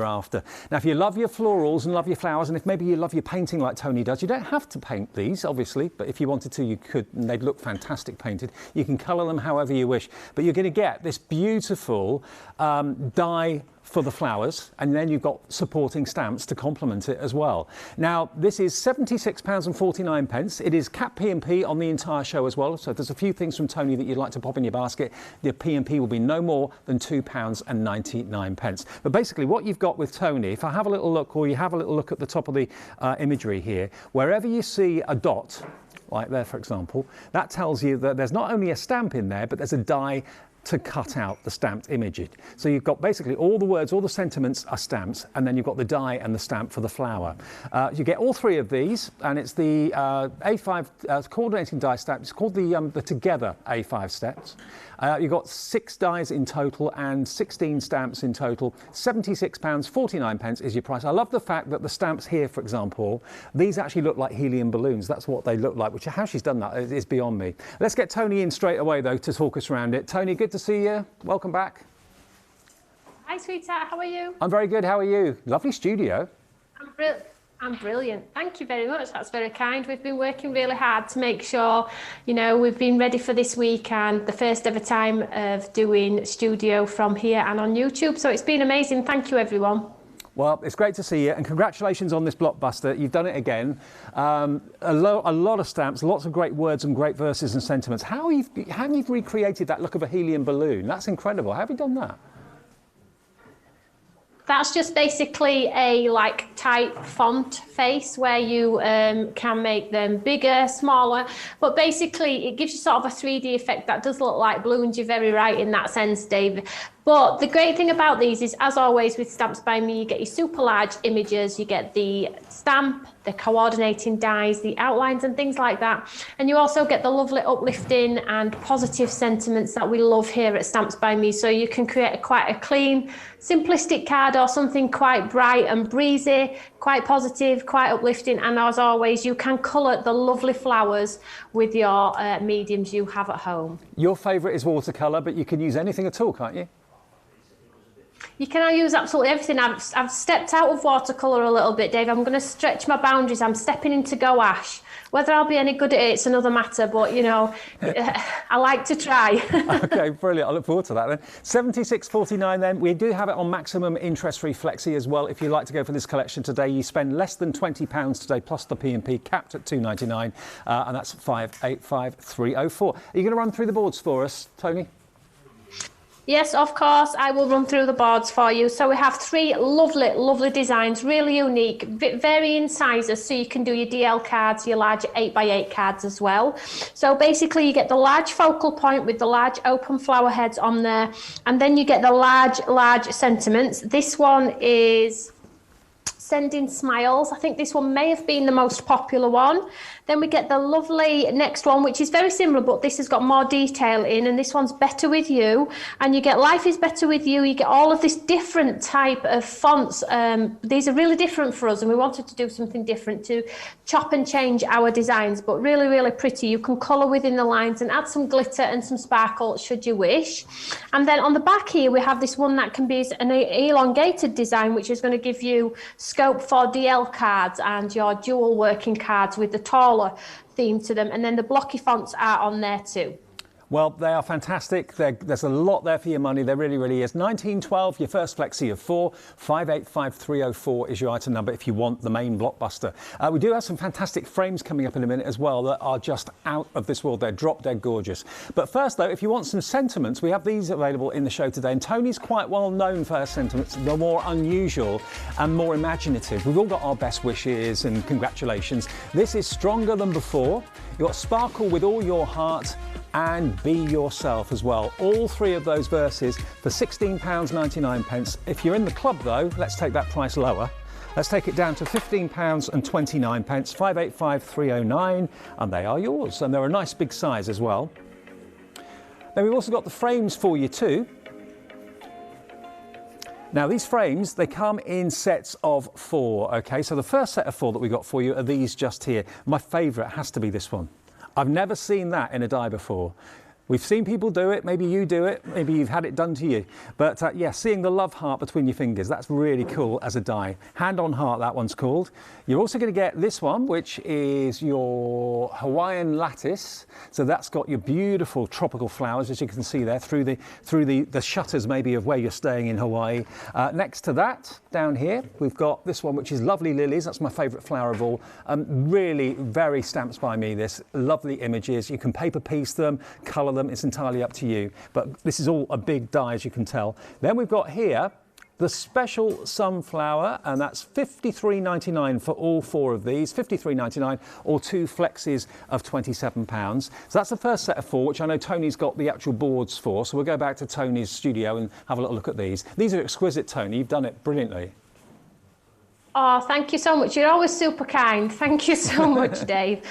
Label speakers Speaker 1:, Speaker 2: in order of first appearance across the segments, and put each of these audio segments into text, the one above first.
Speaker 1: after. Now, if you love your florals and love your flowers, and if maybe you love your painting like Tony does, you don't have to paint these, obviously, but if you wanted to, you could, and they'd look fantastic painted. You can colour them however you wish, but you're going to get this beautiful die for the flowers, and then you've got supporting stamps to complement it as well. Now, this is £76.49. It is cap P&P on the entire show as well, so if there's a few things from Tony that you'd like to pop in your basket, the P&P will be no more than £2.99. But basically what you've got with Tony, if I have a little look, or you have a little look at the top of the imagery here, wherever you see a dot, like there for example, that tells you that there's not only a stamp in there, but there's a die to cut out the stamped image. So you've got basically all the words, all the sentiments are stamps, and then you've got the die and the stamp for the flower. You get all three of these, and it's the A5 coordinating die stamp. It's called the Together A5 steps. You've got 6 dies in total and 16 stamps in total. £76.49 is your price. I love the fact that the stamps here, for example, these actually look like helium balloons. That's what they look like, which how she's done that is beyond me. Let's get Tony in straight away, though, to talk us around it. Tony, good to see you. Welcome back.
Speaker 2: Hi, sweetheart. How are you?
Speaker 1: I'm very good. How are you? Lovely studio.
Speaker 2: I'm brilliant. Thank you very much. That's very kind. We've been working really hard to make sure, you know, we've been ready for this week and the first ever time of doing studio from here and on YouTube. So it's been amazing. Thank you, everyone.
Speaker 1: Well, it's great to see you, and congratulations on this blockbuster. You've done it again. A lot of stamps, lots of great words and great verses and sentiments. How have you recreated that look of a helium balloon? That's incredible. How have you done that?
Speaker 2: That's just basically a type font face where you can make them bigger, smaller, but basically it gives you sort of a 3D effect that does look like balloons. You're very right in that sense, Dave. But the great thing about these is, as always with Stamps by Me, you get your super large images, you get the stamp, the coordinating dies, the outlines and things like that. And you also get the lovely uplifting and positive sentiments that we love here at Stamps by Me. So you can create quite a clean, simplistic card or something quite bright and breezy, quite positive, quite uplifting. And as always, you can colour the lovely flowers with your mediums you have at home.
Speaker 1: Your favourite is watercolour, but you can use anything at all, can't you?
Speaker 2: You can use absolutely everything. I've stepped out of watercolour a little bit, Dave. I'm going to stretch my boundaries. I'm stepping into gouache. Whether I'll be any good at it's another matter, but, you know, I like to try.
Speaker 1: OK, brilliant. I look forward to that then. £76.49 then. We do have it on maximum interest-free flexi as well. If you'd like to go for this collection today, you spend less than £20 today, plus the P&P, capped at £2.99, and that's 585304. Are you going to run through the boards for us, Tony?
Speaker 2: Yes, of course, I will run through the boards for you. So we have 3 lovely, lovely designs, really unique, varying sizes, so you can do your DL cards, your large 8x8 cards as well. So basically you get the large focal point with the large open flower heads on there, and then you get the large sentiments. This one is Sending Smiles. I think this one may have been the most popular one. Then we get the lovely next one, which is very similar, but this has got more detail in, and this one's Better With You. And you get Life is Better With You. You get all of this different type of fonts. These are really different for us, and we wanted to do something different to chop and change our designs, but really, really pretty. You can colour within the lines and add some glitter and some sparkle should you wish. And then on the back here, we have this one that can be an elongated design, which is going to give you scope for DL cards and your dual working cards with the taller theme to them, and then the blocky fonts are on there too.
Speaker 1: Well, they are fantastic. There's a lot there for your money. There really, really is. 1912, your first flexi of 4. 585304 is your item number if you want the main blockbuster. We do have some fantastic frames coming up in a minute as well that are just out of this world. They're drop dead gorgeous. But first, though, if you want some sentiments, we have these available in the show today. And Tony's quite well known for her sentiments. They're more unusual and more imaginative. We've all got our best wishes and congratulations. This is Stronger Than Before. You've got Sparkle With All Your Heart and Be Yourself as well. All 3 of those verses for £16.99. If you're in the club, though, let's take that price lower. Let's take it down to £15.29, 585309, and they are yours. And they're a nice big size as well. Then we've also got the frames for you too. Now these frames, they come in sets of 4, okay? So the first set of 4 that we got for you are these just here. My favourite has to be this one. I've never seen that in a die before. We've seen people do it, maybe you do it, maybe you've had it done to you. But yeah, seeing the love heart between your fingers, that's really cool as a die. Hand on heart, that one's called. You're also going to get this one, which is your Hawaiian lattice. So that's got your beautiful tropical flowers, as you can see there, through the shutters maybe of where you're staying in Hawaii. Next to that, down here, we've got this one, which is lovely lilies. That's my favourite flower of all. Really very stamps by me, this. Lovely images. You can paper piece them, colour them. It's entirely up to you. But this is all a big die, as you can tell. Then we've got here the special sunflower, and that's $53.99 for all 4 of these, $53.99, or 2 flexes of £27. So that's the first set of 4, which I know Tony's got the actual boards for. So we'll go back to Tony's studio and have a little look at these. These are exquisite, Tony. You've done it brilliantly.
Speaker 2: Oh, thank you so much. You're always super kind. Thank you so much, Dave.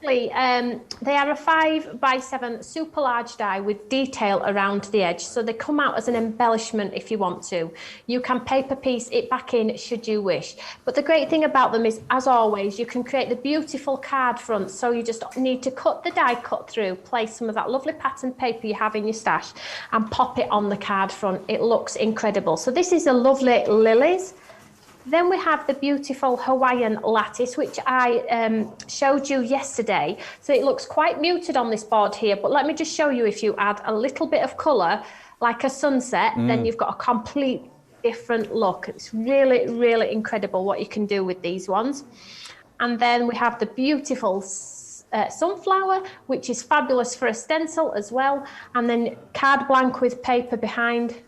Speaker 2: They are a 5x7 super large die with detail around the edge, so they come out as an embellishment if you want to. You can paper piece it back in should you wish. But the great thing about them is, as always, you can create the beautiful card front, so you just need to cut the die cut through, place some of that lovely patterned paper you have in your stash and pop it on the card front. It looks incredible. So this is a lovely lilies. Then we have the beautiful Hawaiian lattice, which I showed you yesterday. So it looks quite muted on this board here, but let me just show you, if you add a little bit of colour, like a sunset, then you've got a complete different look. It's really, really incredible what you can do with these ones. And then we have the beautiful sunflower, which is fabulous for a stencil as well. And then card blank with paper behind.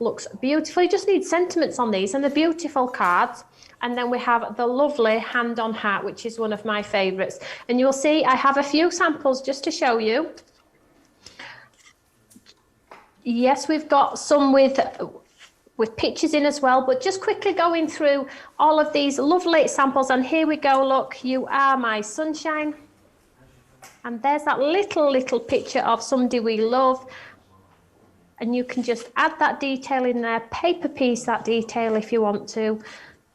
Speaker 2: Looks beautiful. You just need sentiments on these, and the beautiful cards. And then we have the lovely hand on heart, which is one of my favorites. And you'll see I have a few samples just to show you. Yes, we've got some with pictures in as well, but just quickly going through all of these lovely samples. And here we go. Look, you are my sunshine. And there's that little picture of somebody we love. And you can just add that detail in there, paper piece that detail if you want to,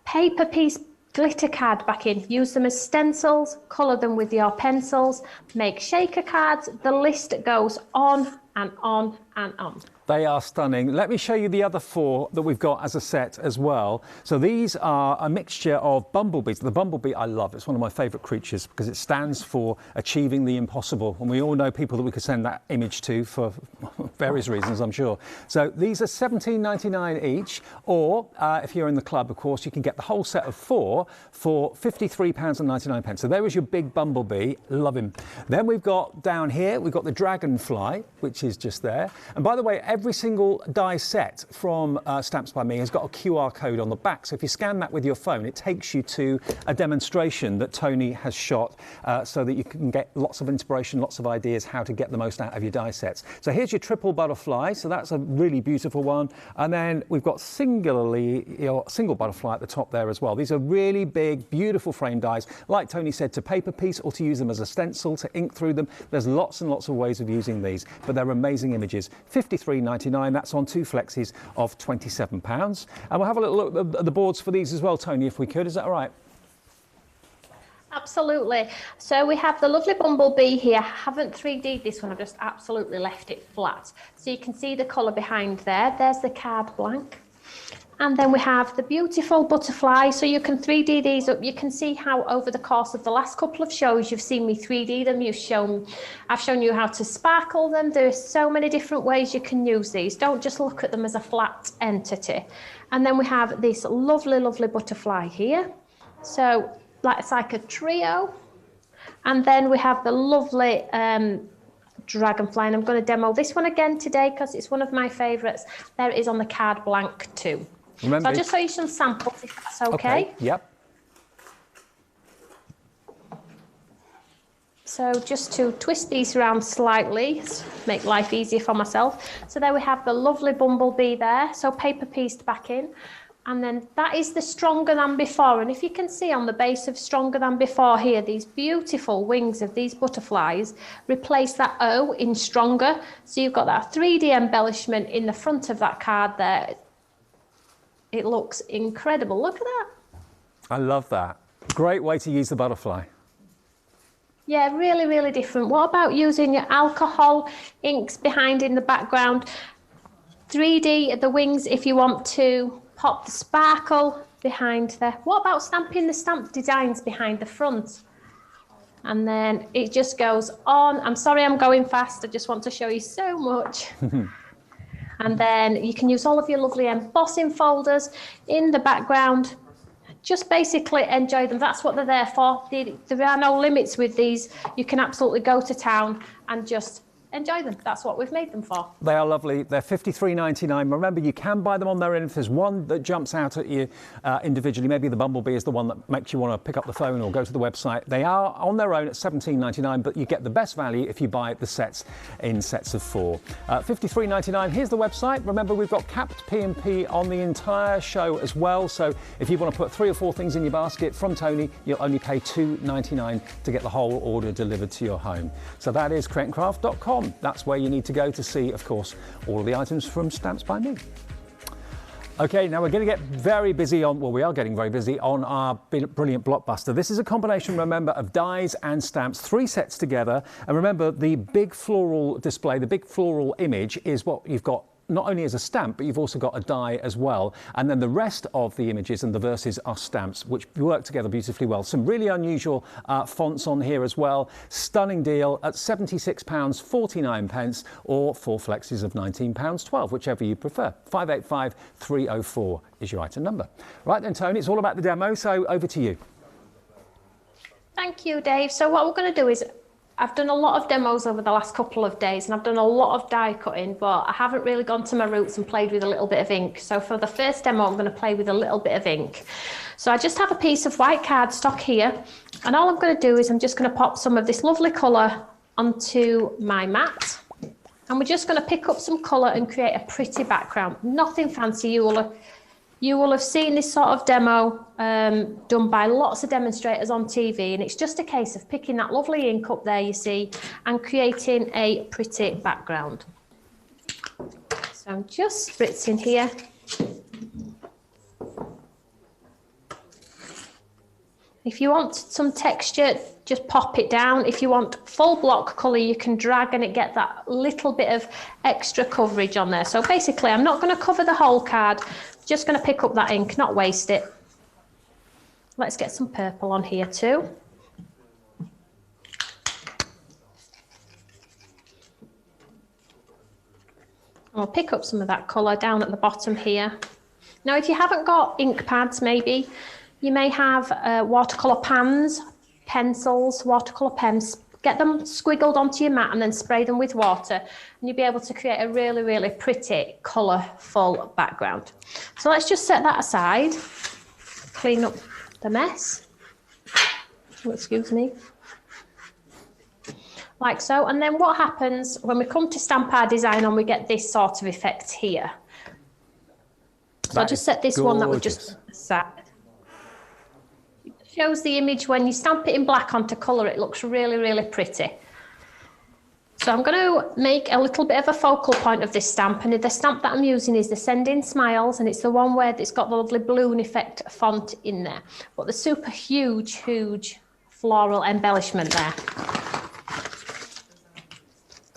Speaker 2: paper piece glitter card back in, use them as stencils, colour them with your pencils, make shaker cards. The list goes on and on and on.
Speaker 1: They are stunning. Let me show you the other 4 that we've got as a set as well. So these are a mixture of bumblebees. The bumblebee I love. It's one of my favourite creatures because it stands for achieving the impossible. And we all know people that we could send that image to for various reasons, I'm sure. So these are $17.99 each, or if you're in the club, of course, you can get the whole set of 4 for £53.99. So there is your big bumblebee. Love him. Then we've got down here, we've got the Dragonfly, which is just there. And by the way, every single die set from Stamps by Me has got a QR code on the back. So if you scan that with your phone, it takes you to a demonstration that Tony has shot so that you can get lots of inspiration, lots of ideas how to get the most out of your die sets. So here's your triple butterfly. So that's a really beautiful one. And then we've got single butterfly at the top there as well. These are really big, beautiful frame dies. Like Tony said, to paper piece or to use them as a stencil, to ink through them. There's lots and lots of ways of using these, but they're amazing images. $53.99, that's on 2 flexes of £27. And we'll have a little look at the boards for these as well, Tony, if we could. Is that all right?
Speaker 2: Absolutely. So we have the lovely bumblebee here. I haven't 3D'd this one, I've just absolutely left it flat. So you can see the colour behind there. There's the card blank. And then we have the beautiful butterfly. So you can 3D these up. You can see how over the course of the last couple of shows, you've seen me 3D them. I've shown you how to sparkle them. There's so many different ways you can use these. Don't just look at them as a flat entity. And then we have this lovely, lovely butterfly here. So it's like a trio. And then we have the lovely dragonfly. And I'm going to demo this one again today because it's one of my favourites. There it is on the card blank too.
Speaker 1: Remember,
Speaker 2: so I'll just show you some samples if that's okay.
Speaker 1: Yep.
Speaker 2: So just to twist these around slightly, make life easier for myself. So there we have the lovely bumblebee there. So paper pieced back in. And then that is the stronger than before. And if you can see on the base of stronger than before here, these beautiful wings of these butterflies replace that O in stronger. So you've got that 3D embellishment in the front of that card there. It looks incredible. Look at that.
Speaker 1: I love that. Great way to use the butterfly.
Speaker 2: Yeah, really, really different. What about using your alcohol inks behind in the background? 3D at the wings if you want to pop the sparkle behind there. What about stamping the stamp designs behind the front? And then it just goes on. I'm sorry I'm going fast. I just want to show you so much. And then you can use all of your lovely embossing folders in the background. Just basically enjoy them. That's what they're there for. There are no limits with these. You can absolutely go to town and just enjoy them. That's what we've made them for.
Speaker 1: They are lovely. They're $53.99. Remember, you can buy them on their own. If there's one that jumps out at you individually, maybe the Bumblebee is the one that makes you want to pick up the phone or go to the website. They are on their own at $17.99, but you get the best value if you buy the sets in sets of 4. $53.99. Here's the website. Remember, we've got capped P&P on the entire show as well. So if you want to put 3 or 4 things in your basket from Tony, you'll only pay $2.99 to get the whole order delivered to your home. So that is createandcraft.com. That's where you need to go to see, of course, all of the items from Stamps by Me. Okay, now we're going to get very busy on, well, we are getting very busy on our brilliant blockbuster. This is a combination, remember, of dies and stamps, 3 sets together. And remember, the big floral display, the big floral image is what you've got not only as a stamp, but you've also got a die as well. And then the rest of the images and the verses are stamps, which work together beautifully well. Some really unusual fonts on here as well. Stunning deal at £76.49 or 4 flexes of £19.12, whichever you prefer. 585304 is your item number. Right then, Tony, it's all about the demo, so over to you.
Speaker 2: Thank you, Dave. So what we're going to do is I've done a lot of demos over the last couple of days and I've done a lot of die cutting, but I haven't really gone to my roots and played with a little bit of ink. So for the first demo, I'm going to play with a little bit of ink. So I just have a piece of white cardstock here, and all I'm going to do is I'm just going to pop some of this lovely colour onto my mat. And we're just going to pick up some colour and create a pretty background. Nothing fancy. You will have seen this sort of demo done by lots of demonstrators on TV, and it's just a case of picking that lovely ink up there, you see, and creating a pretty background. So I'm just spritzing here. If you want some texture, just pop it down. If you want full block colour, you can drag and it get that little bit of extra coverage on there. So basically, I'm not going to cover the whole card. Just going to pick up that ink, not waste it. Let's get some purple on here too. And we'll pick up some of that colour down at the bottom here. Now, if you haven't got ink pads, maybe, you may have watercolour pans, pencils, watercolour pens. Get them squiggled onto your mat and then spray them with water, and you'll be able to create a really, really pretty, colourful background. So let's just set that aside, clean up the mess. Oh, excuse me. Like so. And then what happens when we come to stamp our design on, we get this sort of effect here. So I'll just set this one that we just sat. Shows the image when you stamp it in black onto colour, it looks really, really pretty. So I'm going to make a little bit of a focal point of this stamp, and the stamp that I'm using is the Sending Smiles, and it's the one where it's got the lovely balloon effect font in there, but the super huge floral embellishment there.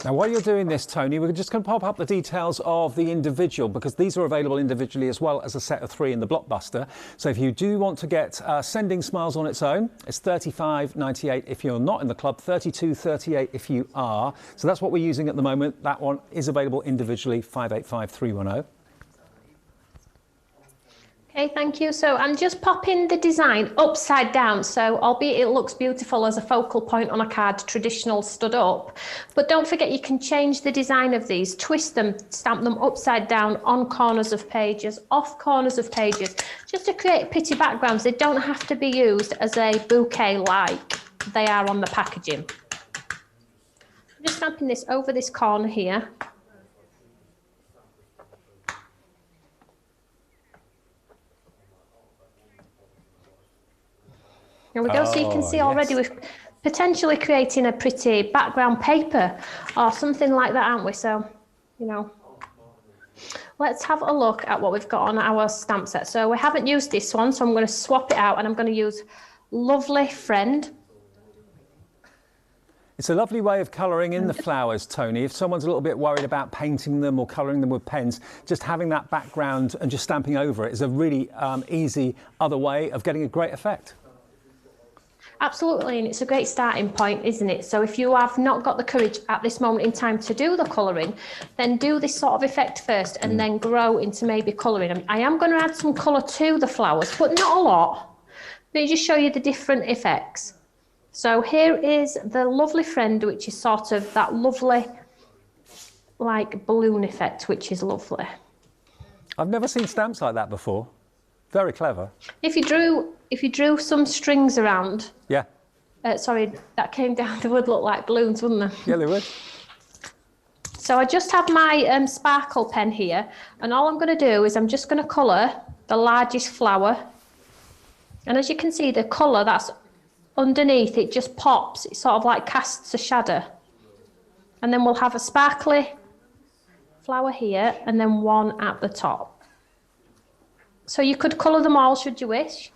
Speaker 1: Now, while you're doing this, Tony, we're just going to pop up the details of the individual, because these are available individually as well as a set of 3 in the blockbuster. So if you do want to get Sending Smiles on its own, it's $35.98 if you're not in the club, $32.38 if you are. So that's what we're using at the moment. That one is available individually, 585310.
Speaker 2: Okay, thank you. So I'm just popping the design upside down. So albeit it looks beautiful as a focal point on a card, traditional stood up, but don't forget you can change the design of these, twist them, stamp them upside down on corners of pages, off corners of pages, just to create pretty backgrounds. They don't have to be used as a bouquet like they are on the packaging. I'm just stamping this over this corner here. There we go. So you can see already we're potentially creating a pretty background paper or something like that, aren't we? So, you know, let's have a look at what we've got on our stamp set. So we haven't used this one, so I'm going to swap it out and I'm going to use Lovely Friend.
Speaker 1: It's a lovely way of colouring in the flowers, Tony. If someone's a little bit worried about painting them or colouring them with pens, just having that background and just stamping over it is a really easy other way of getting a great effect.
Speaker 2: Absolutely, and it's a great starting point, isn't it? So if you have not got the courage at this moment in time to do the colouring, then do this sort of effect first and then grow into maybe colouring. I am going to add some colour to the flowers, but not a lot. Let me just show you the different effects. So here is the lovely friend, which is sort of that lovely, like, balloon effect, which is lovely.
Speaker 1: I've never seen stamps like that before. Very clever.
Speaker 2: If you drew some strings around.
Speaker 1: Yeah.
Speaker 2: Sorry, that came down, they would look like balloons, wouldn't they?
Speaker 1: Yeah, they would.
Speaker 2: So I just have my sparkle pen here, and all I'm going to do is I'm just going to colour the largest flower. And as you can see, the colour that's underneath, it just pops. It sort of like casts a shadow. And then we'll have a sparkly flower here, and then one at the top. So you could colour them all should you wish.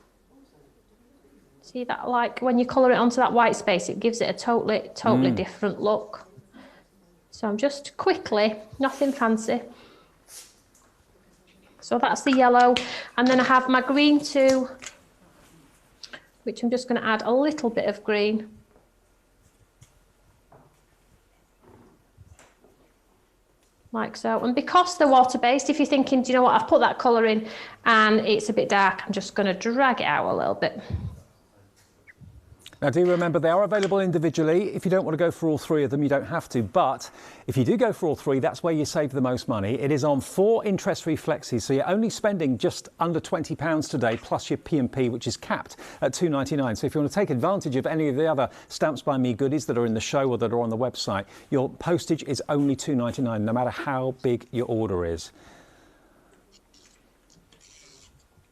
Speaker 2: See that, like when you colour it onto that white space, it gives it a totally different look. So I'm just quickly, nothing fancy. So that's the yellow. And then I have my green too, which I'm just going to add a little bit of green. Like so. And because they're water-based, if you're thinking, do you know what, I've put that colour in and it's a bit dark, I'm just going to drag it out a little bit.
Speaker 1: Now, do remember, they are available individually. If you don't want to go for all three of them, you don't have to. But if you do go for all three, that's where you save the most money. It is on 4 interest-free flexis, so you're only spending just under £20 today, plus your P&P, which is capped at £2.99. So if you want to take advantage of any of the other Stamps by Me goodies that are in the show or that are on the website, your postage is only £2.99, no matter how big your order is.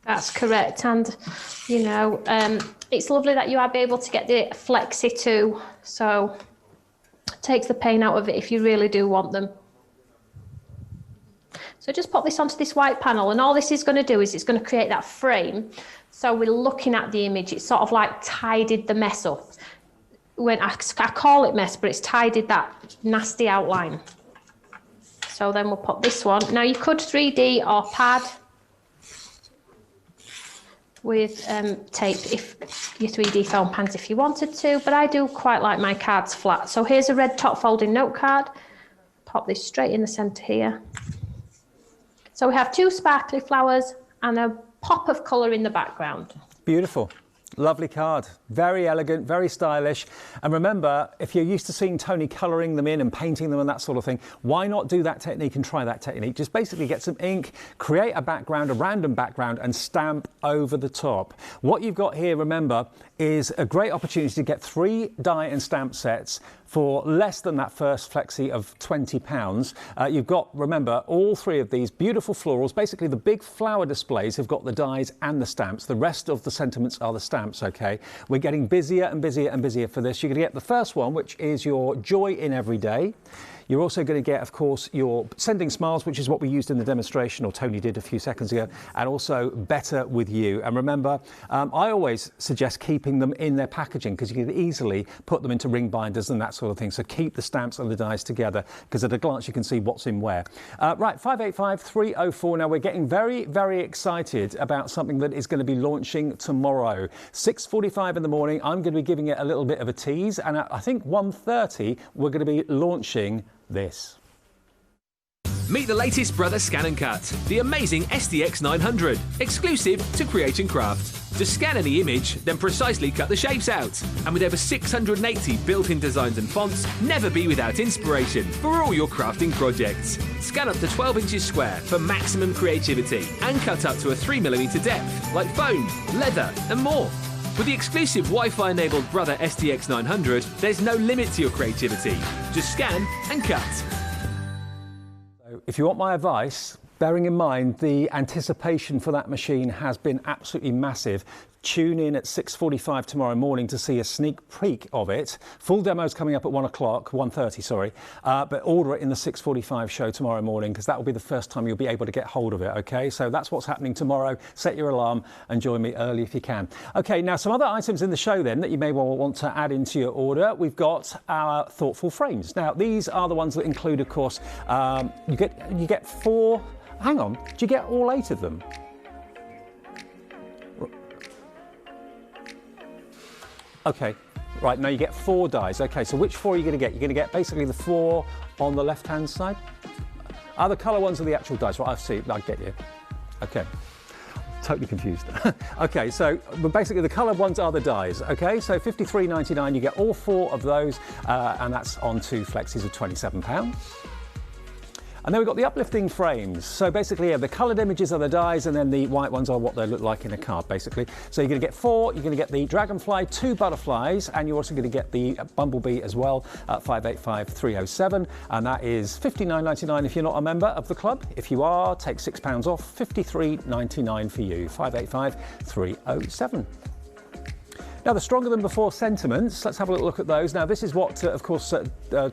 Speaker 2: That's correct, and you know, it's lovely that you are able to get the flexi too, so it takes the pain out of it if you really do want them. So just pop this onto this white panel, and all this is going to do is it's going to create that frame, so we're looking at the image. It's sort of like tidied the mess up. When I call it mess, but it's tidied that nasty outline. So then we'll pop this one. Now you could 3D or pad with tape if your 3D foam pans if you wanted to, but I do quite like my cards flat. So here's a red top folding note card. Pop this straight in the centre here. So we have 2 sparkly flowers and a pop of colour in the background.
Speaker 1: Beautiful. Lovely card, very elegant, very stylish. And remember, if you're used to seeing Tony colouring them in and painting them and that sort of thing, why not do that technique and try that technique? Just basically get some ink, create a background, a random background, and stamp over the top. What you've got here, remember, is a great opportunity to get 3 die and stamp sets for less than that first flexi of £20. You've got, remember, all 3 of these beautiful florals. Basically, the big flower displays have got the dies and the stamps. The rest of the sentiments are the stamps, okay? We're getting busier and busier and busier for this. You're going to get the first one, which is your Joy in Every Day. You're also going to get, of course, your Sending Smiles, which is what we used in the demonstration, or Tony did a few seconds ago, and also Better With You. And remember, I always suggest keeping them in their packaging because you can easily put them into ring binders and that sort of thing. So keep the stamps and the dies together because at a glance you can see what's in where. Right, 585-304. Now we're getting very, very excited about something that is going to be launching tomorrow. 6:45 in the morning, I'm going to be giving it a little bit of a tease, and at, I think 1:30 we're going to be launching this.
Speaker 3: Meet the latest Brother Scan and Cut, the amazing SDX 900, exclusive to Create and Craft. Just scan any image, then precisely cut the shapes out. And with over 680 built-in designs and fonts, never be without inspiration for all your crafting projects. Scan up to 12 inches square for maximum creativity and cut up to a 3mm depth, like foam, leather and more. With the exclusive Wi-Fi enabled Brother SDX 900, there's no limit to your creativity. Just scan and cut.
Speaker 1: So if you want my advice, bearing in mind the anticipation for that machine has been absolutely massive. Tune in at 6:45 tomorrow morning to see a sneak peek of it. Full demo's coming up at 1:30, sorry. But order it in the 6:45 show tomorrow morning, because that will be the first time you'll be able to get hold of it, okay? So that's what's happening tomorrow. Set your alarm and join me early if you can. Okay, now some other items in the show then that you may well want to add into your order. We've got our thoughtful frames. Now, these are the ones that include, of course, you get 4, hang on, do you get all 8 of them? Okay, right, now you get 4 dies. Okay, so which 4 are you going to get? You're going to get basically the 4 on the left-hand side. The colour ones are the actual dice, right? I see, I get you. Okay, totally confused. Okay, so but basically the coloured ones are the dies. Okay, so £53.99, you get all 4 of those, and that's on 2 flexes of £27. And then we've got the uplifting frames. So basically, yeah, the coloured images are the dies, and then the white ones are what they look like in a card, basically. So you're going to get 4, you're going to get the Dragonfly, 2 butterflies, and you're also going to get the Bumblebee as well at 585307, and that is £59.99 if you're not a member of the club. If you are, take £6 off, £53.99 for you, 585307. Now, the stronger than before sentiments, let's have a little look at those. Now, this is what, of course,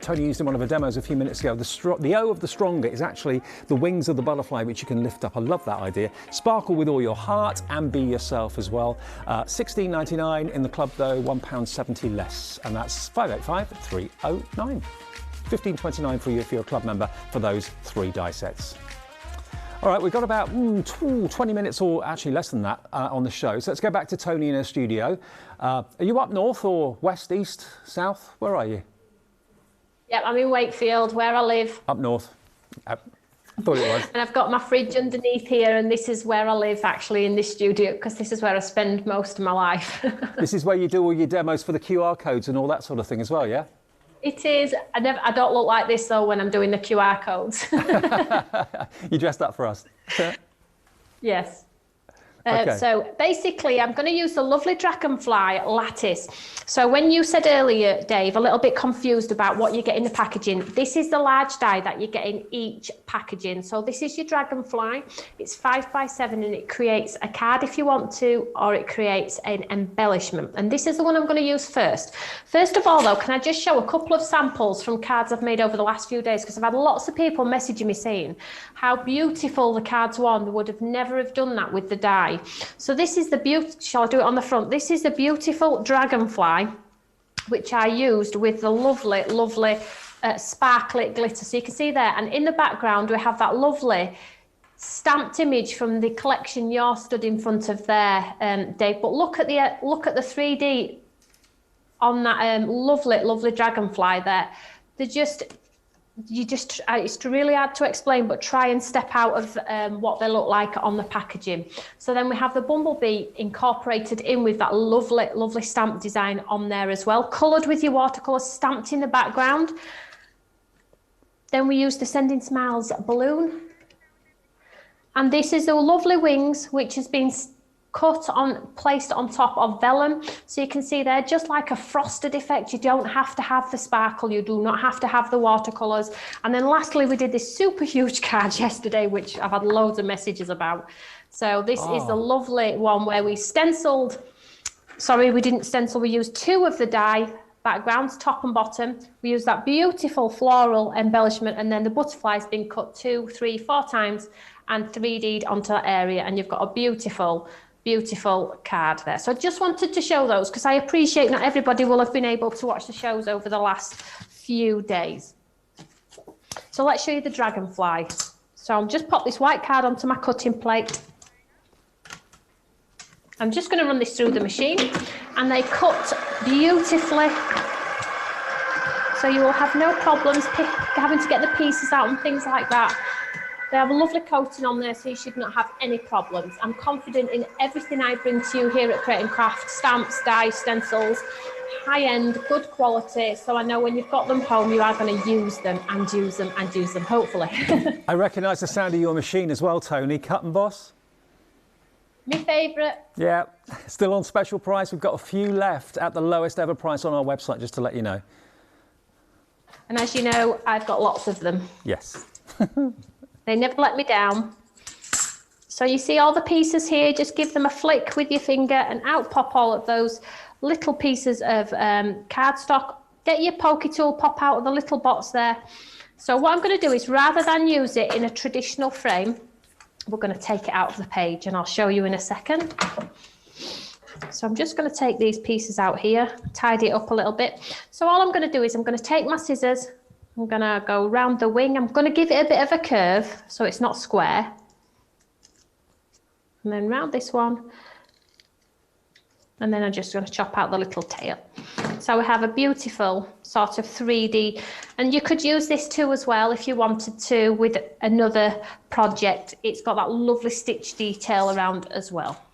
Speaker 1: Tony used in one of the demos a few minutes ago. The O of the stronger is actually the wings of the butterfly, which you can lift up. I love that idea. Sparkle with all your heart and be yourself as well. £16.99 in the club, though, £1.70 less, and that's 585309. £15.29 for you if you're a club member for those 3 die sets. All right, we've got about 20 minutes, or actually less than that, on the show. So let's go back to Tony in her studio. Are you up north or west, east, south? Where are you?
Speaker 2: Yep, I'm in Wakefield, where I live.
Speaker 1: Up north. I thought it was.
Speaker 2: And I've got my fridge underneath here, and this is where I live, actually, in this studio, because this is where I spend most of my life.
Speaker 1: This is where you do all your demos for the QR codes and all that sort of thing as well, yeah?
Speaker 2: It is. I don't look like this, though, when I'm doing the QR codes.
Speaker 1: You dressed up for us.
Speaker 2: Yes.
Speaker 1: Okay.
Speaker 2: So basically, I'm going to use the lovely Dragonfly lattice. So when you said earlier, Dave, a little bit confused about what you get in the packaging, this is the large die that you get in each packaging. So this is your Dragonfly. It's 5x7, and it creates a card if you want to, or it creates an embellishment. And this is the one I'm going to use first. First of all, though, can I just show a couple of samples from cards I've made over the last few days? Because I've had lots of people messaging me saying how beautiful the cards were. They would have never have done that with the die. So this is the shall I do it on the front? This is the beautiful Dragonfly, which I used with the lovely, lovely sparkly glitter. So you can see there, and in the background we have that lovely stamped image from the collection you're stood in front of there, Dave. But look at the 3D on that lovely, lovely Dragonfly there. It's really hard to explain, but try and step out of what they look like on the packaging. So then we have the Bumblebee incorporated in with that lovely, lovely stamp design on there as well, coloured with your watercolours, stamped in the background. Then we use the Sending Smiles balloon. And this is the lovely wings, which has been placed on top of vellum. So you can see there, just like a frosted effect. You don't have to have the sparkle, you do not have to have the watercolours. And then lastly, we did this super huge card yesterday, which I've had loads of messages about. So this is the lovely one where we stenciled, sorry, we didn't stencil, we used 2 of the die backgrounds, top and bottom. We used that beautiful floral embellishment, and then the butterfly's been cut 2, 3, 4 times and 3D'd onto that area, and you've got a beautiful card there. So I just wanted to show those, because I appreciate not everybody will have been able to watch the shows over the last few days. So let's show you the Dragonfly. So I'll just pop this white card onto my cutting plate. I'm just going to run this through the machine, and they cut beautifully. So you will have no problems having to get the pieces out and things like that. They have a lovely coating on there, so you should not have any problems. I'm confident in everything I bring to you here at Create and Craft. Stamps, dies, stencils, high-end, good quality. So I know when you've got them home, you are going to use them and use them and use them, hopefully.
Speaker 1: I recognise the sound of your machine as well, Tony. Cut and Boss?
Speaker 2: My favourite.
Speaker 1: Yeah, still on special price. We've got a few left at the lowest ever price on our website, just to let you know.
Speaker 2: And as you know, I've got lots of them.
Speaker 1: Yes.
Speaker 2: They never let me down. So you see all the pieces here, just give them a flick with your finger and out pop all of those little pieces of cardstock. Get your pokey tool, pop out of the little bots there. So what I'm going to do is, rather than use it in a traditional frame, we're going to take it out of the page, and I'll show you in a second. So I'm just going to take these pieces out here, tidy it up a little bit. So all I'm going to do is I'm going to take my scissors, I'm going to go round the wing, I'm going to give it a bit of a curve so it's not square. And then round this one, and then I'm just going to chop out the little tail. So we have a beautiful sort of 3D, and you could use this too as well if you wanted to with another project. It's got that lovely stitch detail around as well.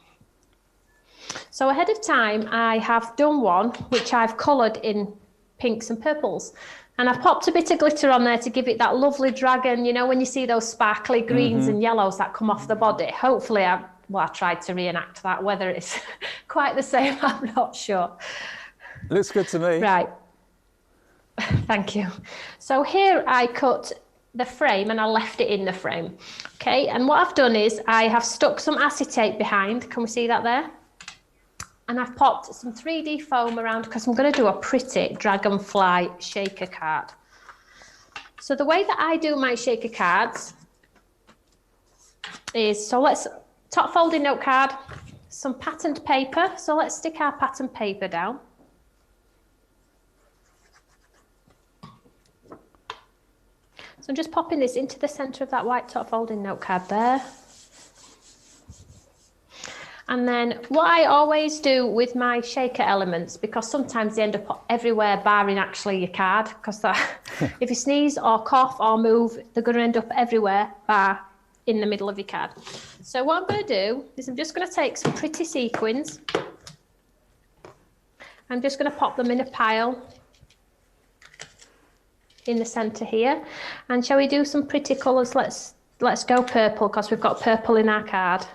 Speaker 2: So ahead of time, I have done one which I've coloured in pinks and purples, and I've popped a bit of glitter on there to give it that lovely dragon, you know, when you see those sparkly greens and yellows that come off the body. Hopefully I tried to reenact that. Whether it's quite the same, I'm not sure.
Speaker 1: Looks good to me.
Speaker 2: Right. Thank you. So here I cut the frame and I left it in the frame. Okay, and what I've done is I have stuck some acetate behind. Can we see that there? And I've popped some 3D foam around because I'm going to do a pretty dragonfly shaker card. So the way that I do my shaker cards is, so let's top folding note card, some patterned paper. So let's stick our patterned paper down. So I'm just popping this into the centre of that white top folding note card there. And then what I always do with my shaker elements, because sometimes they end up everywhere barring actually your card, because if you sneeze or cough or move, they're going to end up everywhere bar in the middle of your card. So what I'm going to do is I'm just going to take some pretty sequins. I'm just going to pop them in a pile in the centre here. And shall we do some pretty colours? Let's go purple, because we've got purple in our card.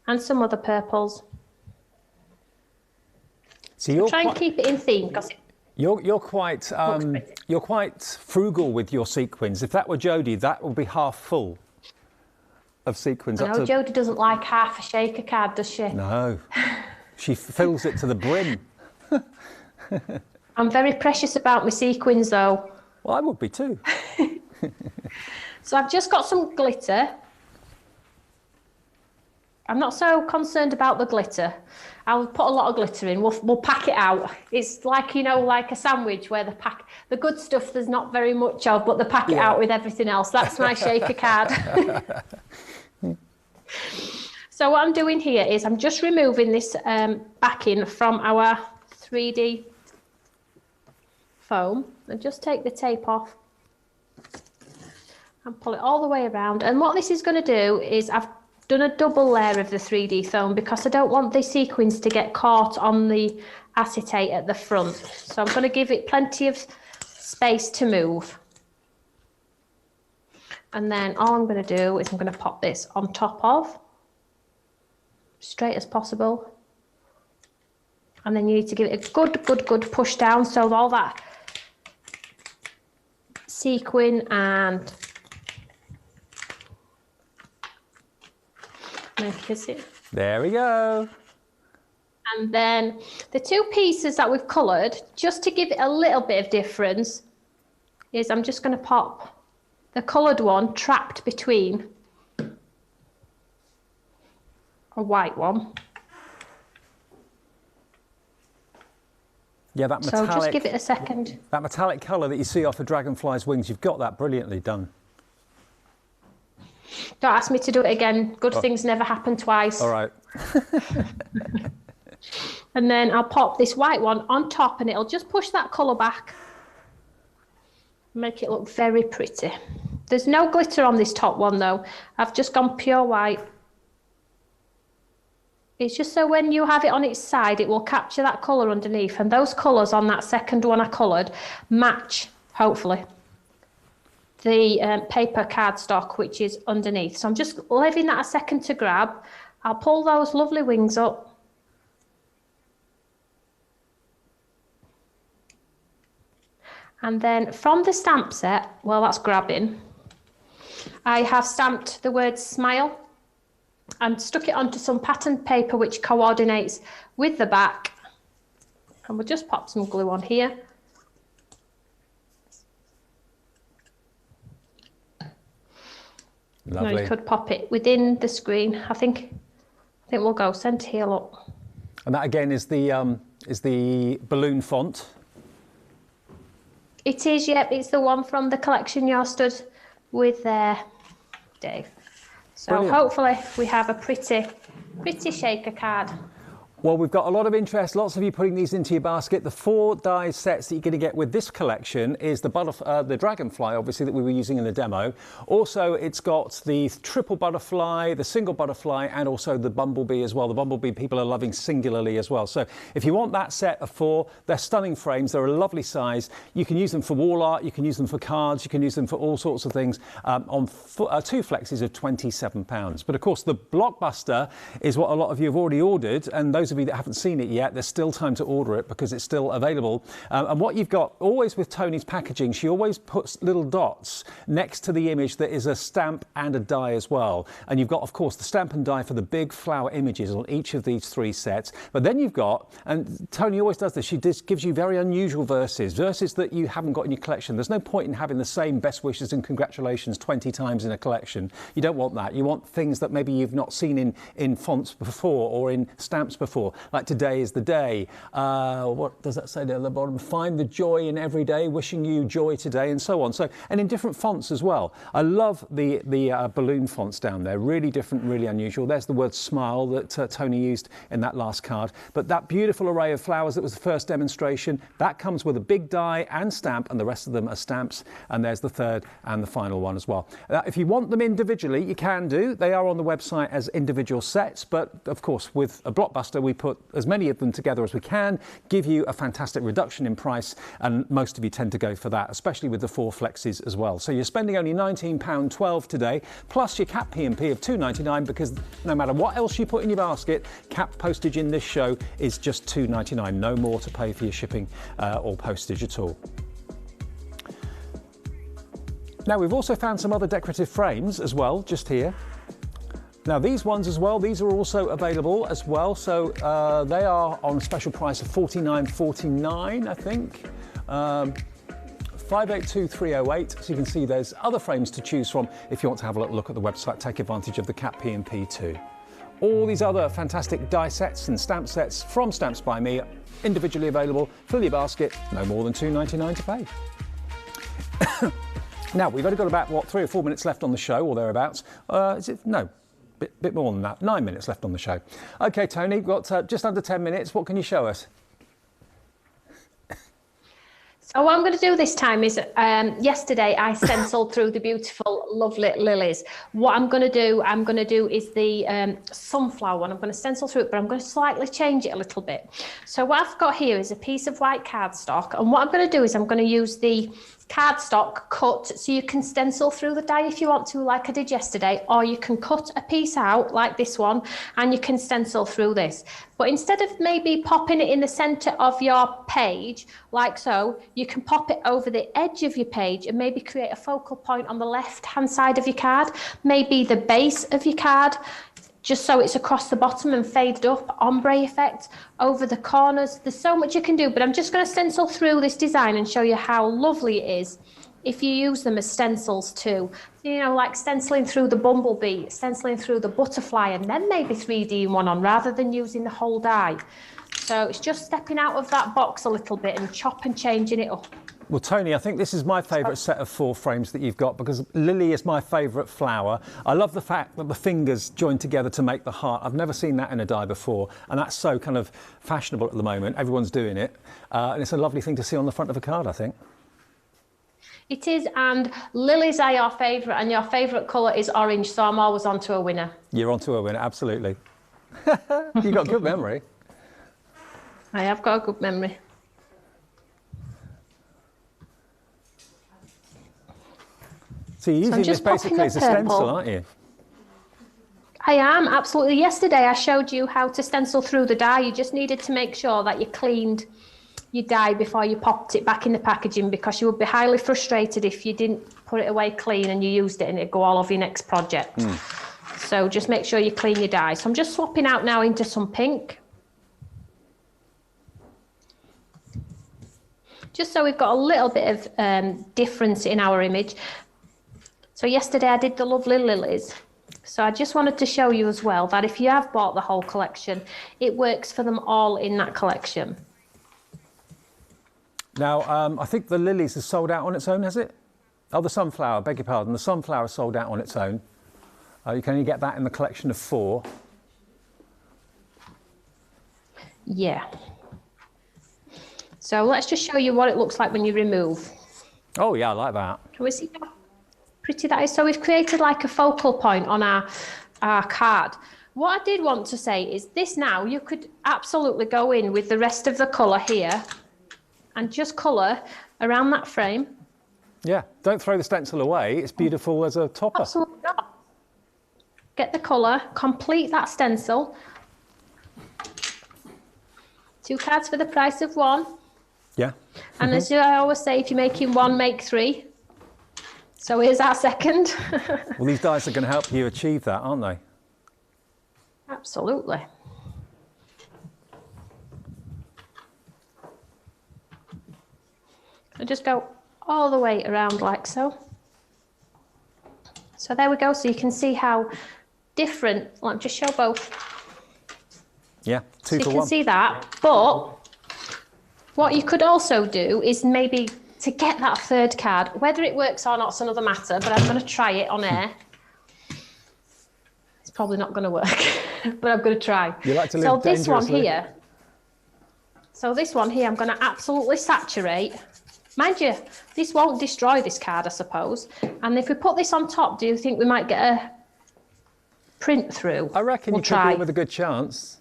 Speaker 2: And some other purples. So try and keep it in theme, because
Speaker 1: you're quite frugal with your sequins. If that were Jodie, that would be half full of sequins.
Speaker 2: I know Jodie doesn't like half a shaker card, does she?
Speaker 1: No, she fills it to the brim.
Speaker 2: I'm very precious about my sequins though.
Speaker 1: Well, I would be too.
Speaker 2: So I've just got some glitter. I'm not so concerned about the glitter. I'll put a lot of glitter in. We'll pack it out. It's like, you know, like a sandwich where the good stuff there's not very much of, but they pack it out with everything else. That's my shaker card. So what I'm doing here is I'm just removing this backing from our 3D foam, and just take the tape off and pull it all the way around. And what this is going to do is I've done a double layer of the 3D foam because I don't want the sequins to get caught on the acetate at the front. So I'm going to give it plenty of space to move. And then all I'm going to do is I'm going to pop this on top of, straight as possible. And then you need to give it a good push down so all that sequin and
Speaker 1: there we go.
Speaker 2: And then the two pieces that we've coloured, just to give it a little bit of difference, is I'm just going to pop the coloured one trapped between a white one.
Speaker 1: Yeah, that metallic.
Speaker 2: So just give it a second.
Speaker 1: That metallic colour that you see off a dragonfly's wings, you've got that brilliantly done.
Speaker 2: Don't ask me to do it again. Good things never happen twice.
Speaker 1: All right.
Speaker 2: And then I'll pop this white one on top and it'll just push that colour back. Make it look very pretty. There's no glitter on this top one though. I've just gone pure white. It's just so when you have it on its side, it will capture that colour underneath. And those colours on that second one I coloured match, hopefully, the paper cardstock which is underneath. So I'm just leaving that a second to grab. I'll pull those lovely wings up. And then from the stamp set, well, that's grabbing, I have stamped the word smile and stuck it onto some patterned paper which coordinates with the back. And we'll just pop some glue on here.
Speaker 1: Lovely.
Speaker 2: Now you could pop it within the screen. I think we'll go centre here, look.
Speaker 1: And that again is the balloon font.
Speaker 2: It is, yep. It's the one from the collection you're stood with there, Dave. So
Speaker 1: Brilliant.
Speaker 2: hopefully we have a pretty shaker card.
Speaker 1: Well, we've got a lot of interest, lots of you putting these into your basket. The 4 die sets that you're going to get with this collection is the Dragonfly, obviously, that we were using in the demo. Also, it's got the triple butterfly, the single butterfly, and also the Bumblebee as well. The Bumblebee people are loving singularly as well. So if you want that set of 4, they're stunning frames. They're a lovely size. You can use them for wall art. You can use them for cards. You can use them for all sorts of things on 2 flexes of £27. But of course, the blockbuster is what a lot of you have already ordered. And those of you that haven't seen it yet, there's still time to order it because it's still available. And what you've got always with Tony's packaging, she always puts little dots next to the image that is a stamp and a die as well. And you've got, of course, the stamp and die for the big flower images on each of these 3 sets. But then you've got, and Tony always does this, she just gives you very unusual verses that you haven't got in your collection. There's no point in having the same best wishes and congratulations 20 times in a collection. You don't want that. You want things that maybe you've not seen in fonts before or in stamps before. Like today is the day. What does that say there at the bottom? Find the joy in every day, wishing you joy today, and so on. So, and in different fonts as well. I love the balloon fonts down there. Really different, really unusual. There's the word smile that Tony used in that last card. But that beautiful array of flowers that was the first demonstration, that comes with a big die and stamp, and the rest of them are stamps. And there's the third and the final one as well. If you want them individually, you can do. They are on the website as individual sets. But of course, with a blockbuster, we put as many of them together as we can, give you a fantastic reduction in price, and most of you tend to go for that, especially with the 4 flexes as well. So you're spending only £19.12 today, plus your cap P&P of £2.99, because no matter what else you put in your basket, cap postage in this show is just £2.99, no more to pay for your shipping or postage at all. Now, we've also found some other decorative frames as well, just here. Now these ones as well, these are also available as well. So they are on a special price of $49.49, I think. 582308. So you can see there's other frames to choose from if you want to have a little look at the website, take advantage of the cap P&P too. All these other fantastic die sets and stamp sets from Stamps by Me, individually available, fill your basket, no more than $2.99 to pay. Now, we've only got about, what, 3 or 4 minutes left on the show, or thereabouts. Is it? No. Bit more than that. 9 minutes left on the show. Okay, Tony, we've got just under 10 minutes. What can you show us?
Speaker 2: So what I'm going to do this time is, yesterday I stenciled through the beautiful, lovely lilies. What I'm going to do is the sunflower one. I'm going to stencil through it, but I'm going to slightly change it a little bit. So what I've got here is a piece of white cardstock, and what I'm going to do is I'm going to use the cardstock cut, so you can stencil through the die if you want to, like I did yesterday, or you can cut a piece out like this one and you can stencil through this. But instead of maybe popping it in the center of your page like so, you can pop it over the edge of your page and maybe create a focal point on the left hand side of your card, maybe the base of your card, just so it's across the bottom and faded up, ombre effect over the corners. There's so much you can do, but I'm just going to stencil through this design and show you how lovely it is if you use them as stencils too. You know, like stenciling through the bumblebee, stenciling through the butterfly, and then maybe 3D one on rather than using the whole die. So it's just stepping out of that box a little bit and chop and changing it up.
Speaker 1: Well, Tony, I think this is my favourite set of 4 frames that you've got, because lily is my favourite flower. I love the fact that the fingers join together to make the heart. I've never seen that in a die before, and that's so kind of fashionable at the moment. Everyone's doing it, and it's a lovely thing to see on the front of a card, I think.
Speaker 2: It is, and lilies are your favourite, and your favourite colour is orange, so I'm always on to a winner. You're
Speaker 1: on to a winner, absolutely. You've got good memory.
Speaker 2: I have got a good memory.
Speaker 1: So you're using this basically as a stencil, aren't you?
Speaker 2: I am, absolutely. Yesterday I showed you how to stencil through the die. You just needed to make sure that you cleaned your die before you popped it back in the packaging, because you would be highly frustrated if you didn't put it away clean and you used it and it'd go all over your next project. So just make sure you clean your die. So I'm just swapping out now into some pink. Just so we've got a little bit of difference in our image. So yesterday I did the lovely lilies. So I just wanted to show you as well that if you have bought the whole collection, it works for them all in that collection.
Speaker 1: Now, I think the lilies is sold out on its own, has it? Oh, the sunflower, beg your pardon. The sunflower is sold out on its own. You can only get that in the collection of 4.
Speaker 2: Yeah. So let's just show you what it looks like when you remove.
Speaker 1: Oh, yeah, I like that.
Speaker 2: Can we see how pretty that is? So we've created like a focal point on our card. What I did want to say is this now, you could absolutely go in with the rest of the colour here and just colour around that frame.
Speaker 1: Yeah, don't throw the stencil away. It's beautiful as a topper.
Speaker 2: Absolutely not. Get the colour, complete that stencil. 2 cards for the price of 1.
Speaker 1: Yeah.
Speaker 2: And as I always say, if you're making 1, make 3. So here's our second.
Speaker 1: Well, these dies are going to help you achieve that, aren't they?
Speaker 2: Absolutely. So just go all the way around like so. So there we go. So you can see how different, let me just show both.
Speaker 1: Yeah, 2
Speaker 2: So you
Speaker 1: for
Speaker 2: can
Speaker 1: 1.
Speaker 2: see that, but what you could also do is maybe to get that 3rd card, whether it works or not is another matter, but I'm going to try it on air. It's probably not going to work, but I'm going to try.
Speaker 1: You like to live dangerously.
Speaker 2: This one here, I'm going to absolutely saturate. Mind you, this won't destroy this card, I suppose. And if we put this on top, do you think we might get a print through?
Speaker 1: I reckon
Speaker 2: we'll
Speaker 1: you could do it with a good chance.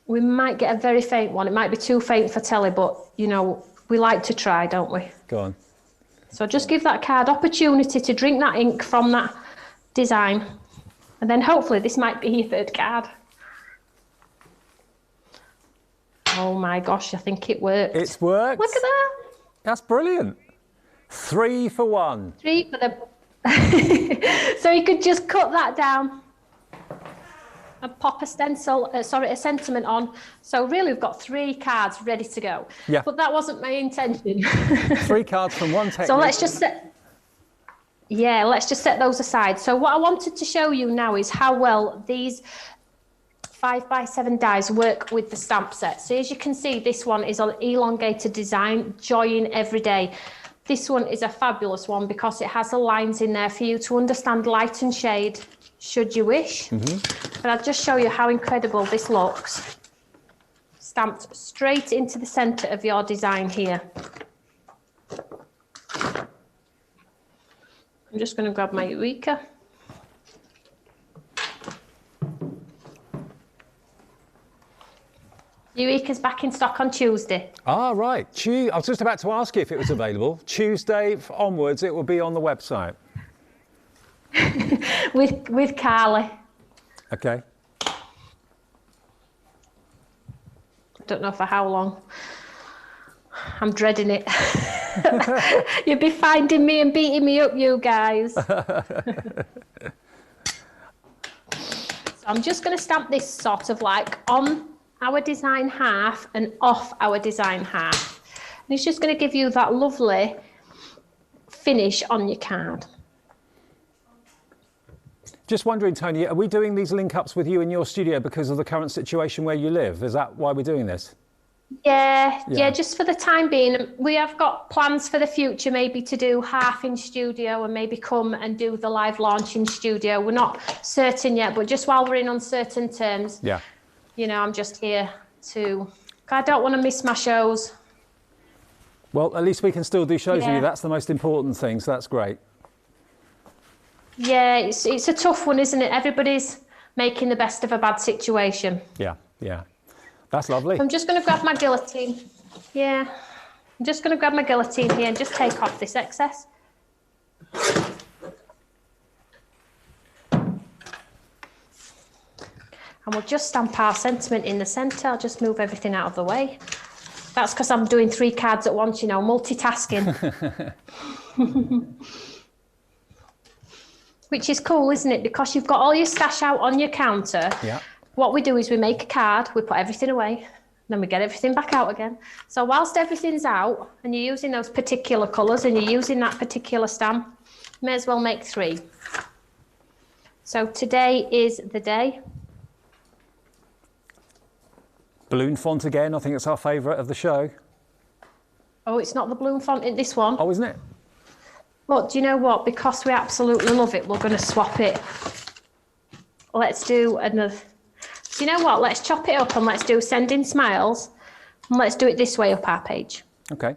Speaker 2: We might get a very faint one. It might be too faint for telly, but, you know, we like to try, don't we?
Speaker 1: Go on.
Speaker 2: So just give that card opportunity to drink that ink from that design. And then hopefully this might be your 3rd card. Oh my gosh, I think it worked.
Speaker 1: It's worked.
Speaker 2: Look at that.
Speaker 1: That's brilliant. 3 for 1.
Speaker 2: 3 for the... So you could just cut that down and pop a stencil, a sentiment on. So really we've got 3 cards ready to go.
Speaker 1: Yeah.
Speaker 2: But that wasn't my intention.
Speaker 1: 3 cards from 1 technique.
Speaker 2: So let's just set those aside. So what I wanted to show you now is how well these 5x7 dies work with the stamp set. So as you can see, this one is an elongated design, joy in every day. This one is a fabulous one because it has the lines in there for you to understand light and shade, should you wish. But I'll just show you how incredible this looks. Stamped straight into the centre of your design here. I'm just going to grab my Eureka. Eureka's back in stock on Tuesday.
Speaker 1: Ah, right. I was just about to ask you if it was available. Tuesday onwards, it will be on the website.
Speaker 2: with Carly.
Speaker 1: Okay.
Speaker 2: I don't know for how long. I'm dreading it. You'll be finding me and beating me up, you guys. So I'm just going to stamp this sort of like on our design half and off our design half. And it's just going to give you that lovely finish on your card.
Speaker 1: Just wondering, Tony, are we doing these link-ups with you in your studio because of the current situation where you live? Is that why we're doing this?
Speaker 2: Yeah, just for the time being. We have got plans for the future, maybe to do half in studio and maybe come and do the live launch in studio. We're not certain yet, but just while we're in uncertain terms, you know, I'm just here to... I don't want to miss my shows.
Speaker 1: Well, at least we can still do shows with you. That's the most important thing, so that's great.
Speaker 2: Yeah, it's a tough one, isn't it? Everybody's making the best of a bad situation.
Speaker 1: Yeah. That's lovely.
Speaker 2: I'm just going to grab my guillotine. Yeah. I'm just going to grab my guillotine here and just take off this excess. And we'll just stamp our sentiment in the centre. I'll just move everything out of the way. That's because I'm doing 3 cards at once, you know, multitasking. which is cool, isn't it? Because you've got all your stash out on your counter.
Speaker 1: Yeah.
Speaker 2: What we do is we make a card, we put everything away, then we get everything back out again. So whilst everything's out and you're using those particular colours and you're using that particular stamp, you may as well make 3. So today is the day.
Speaker 1: Balloon font again, I think it's our favourite of the show.
Speaker 2: Oh, it's not the balloon font in this one.
Speaker 1: Oh, isn't it?
Speaker 2: But do you know what? Because we absolutely love it, we're going to swap it. Let's do another. Do you know what? Let's chop it up and let's do Sending Smiles. And let's do it this way up our page.
Speaker 1: Okay.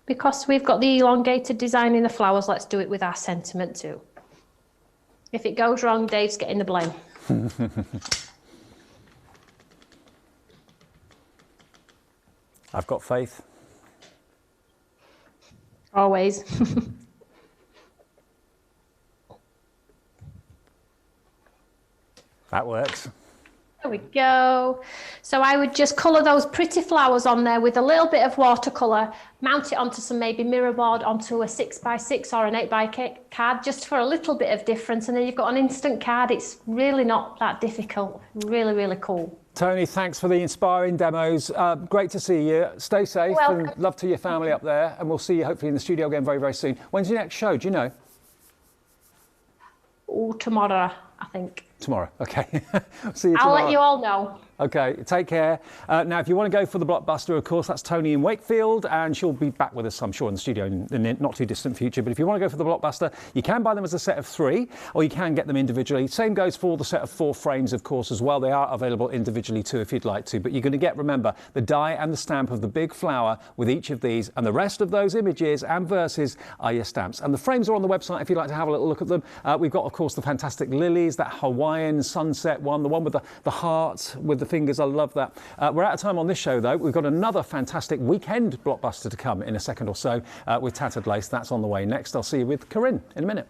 Speaker 2: Because we've got the elongated design in the flowers, let's do it with our sentiment too. If it goes wrong, Dave's getting the blame.
Speaker 1: I've got faith.
Speaker 2: Always.
Speaker 1: That works.
Speaker 2: There we go. So I would just colour those pretty flowers on there with a little bit of watercolour, mount it onto some maybe mirror board, onto a 6x6 or an 8x8 card, just for a little bit of difference, and then you've got an instant card. It's really not that difficult. Really, really cool.
Speaker 1: Tony, thanks for the inspiring demos. Great to see you. Stay safe and love to your family up there, and we'll see you hopefully in the studio again very, very soon. When's your next show? Do you know?
Speaker 2: Oh, tomorrow, I think.
Speaker 1: Tomorrow, okay. See you tomorrow.
Speaker 2: I'll let you all know.
Speaker 1: Okay, take care. Now, if you want to go for the blockbuster, of course, that's Tony in Wakefield, and she'll be back with us, I'm sure, in the studio in the not too distant future. But if you want to go for the blockbuster, you can buy them as a set of 3, or you can get them individually. Same goes for the set of 4 frames, of course, as well. They are available individually too, if you'd like to. But you're going to get, remember, the die and the stamp of the big flower with each of these, and the rest of those images and verses are your stamps. And the frames are on the website if you'd like to have a little look at them. We've got, of course, the fantastic lilies, that Hawaiian sunset one, the one with the heart with the fingers. I love that. We're out of time on this show, though. We've got another fantastic weekend blockbuster to come in a second or so with Tattered Lace. That's on the way next. I'll see you with Corinne in a minute.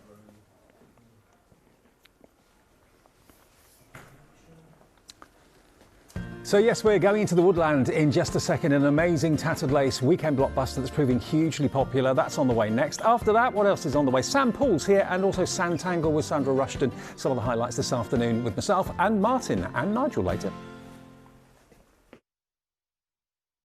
Speaker 1: So yes, we're going into the woodland in just a second. An amazing Tattered Lace weekend blockbuster that's proving hugely popular. That's on the way next. After that, what else is on the way? Sam Paul's here, and also Sandtangle with Sandra Rushton. Some of the highlights this afternoon with myself and Martin and Nigel later.